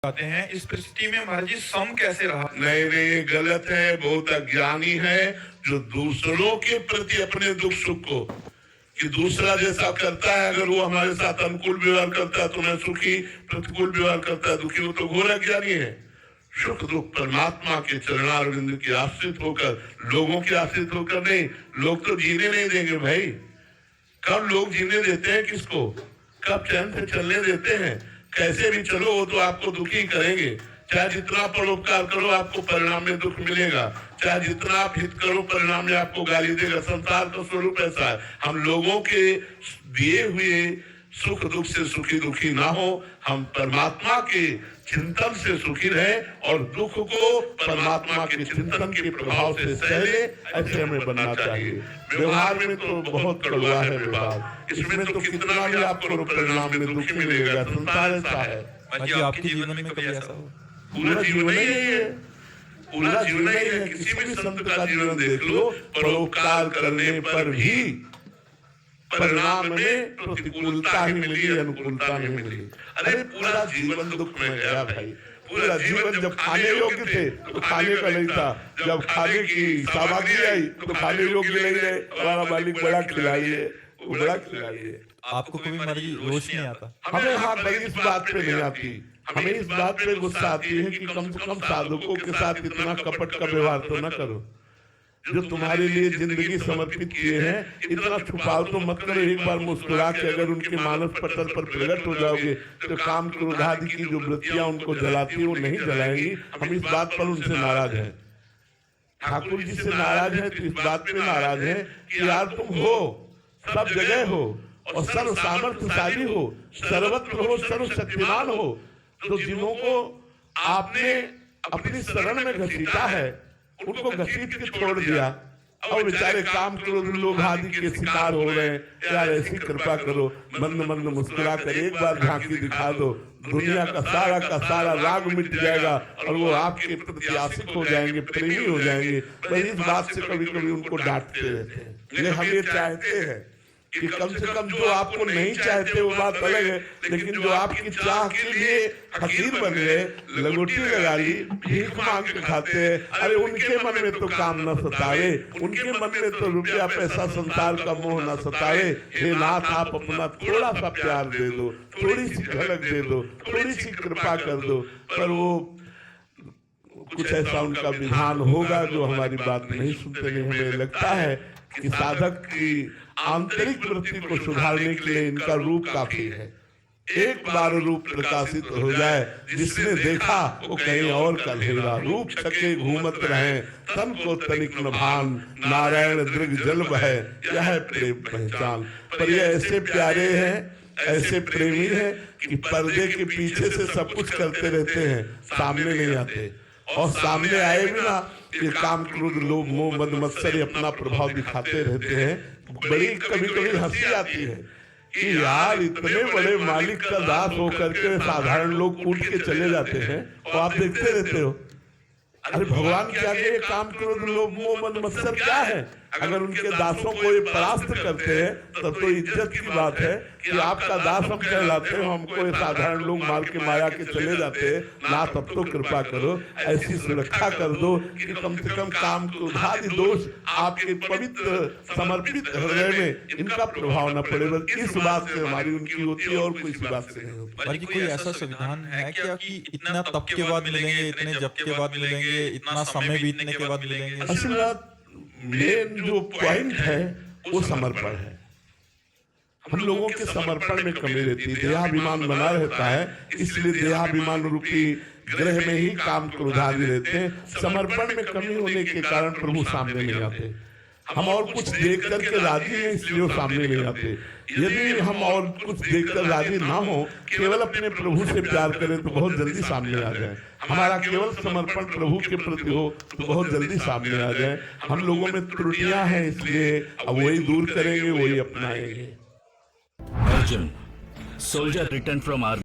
आते हैं। इस परिस्थिति में महाराज जी सम कैसे रहा? नहीं नहीं, ये गलत है, बहुत अज्ञानी है जो दूसरों के प्रति अपने दुख सुख को कि दूसरा जैसा करता है, अगर वो हमारे साथ अनुकूल व्यवहार करता है तो मैं सुखी, प्रतिकूल व्यवहार करता है दुखी, वो तो घोर अज्ञानी है। सुख दुख परमात्मा के चरणारविंद के आश्रित होकर, लोगों के आश्रित होकर नहीं। लोग तो जीने नहीं देंगे भाई। कब लोग जीने देते हैं किसको? कब चैन से चलने देते हैं? कैसे भी चलो वो तो आपको दुखी करेंगे। चाहे जितना परोपकार करो आपको परिणाम में दुख मिलेगा, चाहे जितना आप हित करो परिणाम में आपको गाली देगा। संसार का स्वरूप ऐसा है। हम लोगों के दिए हुए सुख दुख से सुखी दुखी ना हो, हम परमात्मा के चिंतन से सुखी रहे और दुख को परमात्मा के चिंतन के प्रभाव से सहले, ऐसे हमें बनना चाहिए। व्यवहार में तो बहुत कड़वा है व्यवहार, इसमें तो कितना भी आपको परिणाम में दुख मिलेगा। संसार ऐसा है। आपके जीवन में कभी ऐसा हो? पूरा जीवन ही है, पूरा जीवन ही है। किसी भी संत का जीवन देख लो, परोपकार करने पर भी परिणाम में प्रतिकूलता ही मिली, अनुकूलता नहीं मिली। अरे पूरा जीवन दुख में गया भाई। पूरा जीवन जब खाने योग्य थे तो खाने का नहीं था, जब खाने की सामग्री आई तो खाने योग्य नहीं रहे। हमारा मालिक बड़ा खिलाइए, बड़ा खिलाइए। आपको कभी महाराज जी रोष नहीं आता? हमें हाँ भाई इस बात पे नहीं आती। हमें इस बात पे गुस्सा आती है कि कम से कम साधकों के साथ इतना कपट का व्यवहार तो न करो। जो तुम्हारे लिए जिंदगी समर्पित किए हैं, इतना छुपाव तो मत करो। एक बार मुस्कुरा के अगर उनके मानस पटल पर प्रकट हो जाओगे तो काम क्रोध आदि की जो वृत्तियां उनको जलाती है वो नहीं जलाएंगी। हम इस बात पर उनसे नाराज हैं। ठाकुर जी से नाराज है तो इस बात पे नाराज है कि यार तुम हो, सब जगह हो और सर्व सामर्थ्यशाली हो, सर्वत्र हो, सर्व शक्तिमान हो, तो जिन्हों को आपने अपनी शरण में घसीटा है उनको घसीट के छोड़ दिया और बेचारे काम क्रोध लोभ आदि के शिकार हो रहे हैं। यार ऐसी कृपा करो, मंद मंद मुस्कुरा कर एक बार झांकी दिखा दो, दुनिया का सारा राग मिट जाएगा और वो आपके प्रति आशिक हो जाएंगे, प्रेमी हो जाएंगे। बस इस बात से कभी कभी उनको डांटते रहते हैं। हम ये चाहते हैं कि कम से कम जो आपको नहीं चाहते वो बात अलग है, लेकिन जो आपकी चाह के लिए फकीर बन गए, लगोटी लगा ली, भीख मांग के खाते हैं, अरे उनके मन में तो काम न सतावे, उनके मन में तो रुपया पैसा संसार का मोह न सतावे। हे नाथ आप अपना थोड़ा सा प्यार दे दो, थोड़ी सी झलक दे दो, थोड़ी सी कृपा कर दो। पर वो कुछ ऐसा उनका विधान होगा जो हमारी बात नहीं सुनते। नहीं, हमें लगता है कि साधक की आंतरिक वृत्ति को सुधारने के लिए इनका रूप काफी है। एक बार रूप प्रकाशित हो जाए, जिसने देखा वो कहीं और का घेरा। रूप छके घूमत रहे, तन को तनिक न भान, नारायण दृग जल बहे, यह प्रेम पहचान। पर ये ऐसे प्यारे हैं, ऐसे प्रेमी हैं कि पर्दे के पीछे से सब कुछ करते रहते हैं, सामने नहीं आते। और सामने आए भी ना कि काम क्रोध लोभ मोह मद मत्सर अपना प्रभाव दिखाते रहते हैं। बड़ी कभी कभी हंसी आती है कि यार इतने बड़े मालिक का दास होकर के साधारण लोग कूट के चले जाते हैं और आप देखते रहते हो। अरे भगवान के आगे काम क्रोध लोभ मोह मद मत्सर क्या है? अगर उनके दासों को ये परास्त करते हैं तब तो इज्जत की बात है कि आपका दास हम कहलाते हो, हमको ये साधारण लोग मार के माया के चले जाते हैं ना। तब तो कृपा करो, ऐसी सुरक्षा कर दो कि कम से कम काम क्रोधादि दोष आपके पवित्र समर्पित हृदय में इनका प्रभाव न पड़े। बस इस बात से हमारी उनकी होती है और कोई इस बात से नहीं होती। बल्कि कोई ऐसा संविधान है क्या कि इतना तप के बाद मिलेंगे, इतने जप के बाद मिलेंगे, इतना समय बीतने के बाद मिलेंगे? असल बात मेन जो पॉइंट है वो समर्पण है। हम लोगों के समर्पण में कमी रहती है, देहाभिमान बना रहता है, इसलिए देहाभिमान रूपी ग्रह में ही काम क्रोध आदि रहते हैं। समर्पण में कमी होने के कारण प्रभु सामने नहीं आते। हम और कुछ देख करके राजी हैं इसलिए वो सामने नहीं आते। यदि हम और कुछ देखकर राजी ना हो, केवल अपने प्रभु से प्यार करें तो बहुत जल्दी सामने आ जाए। हमारा केवल समर्पण प्रभु के प्रति हो तो बहुत जल्दी सामने आ जाए। हम लोगों में त्रुटियां हैं, इसलिए अब वही दूर करेंगे, वही अपनाएंगे। Arjun, soldier returned from army.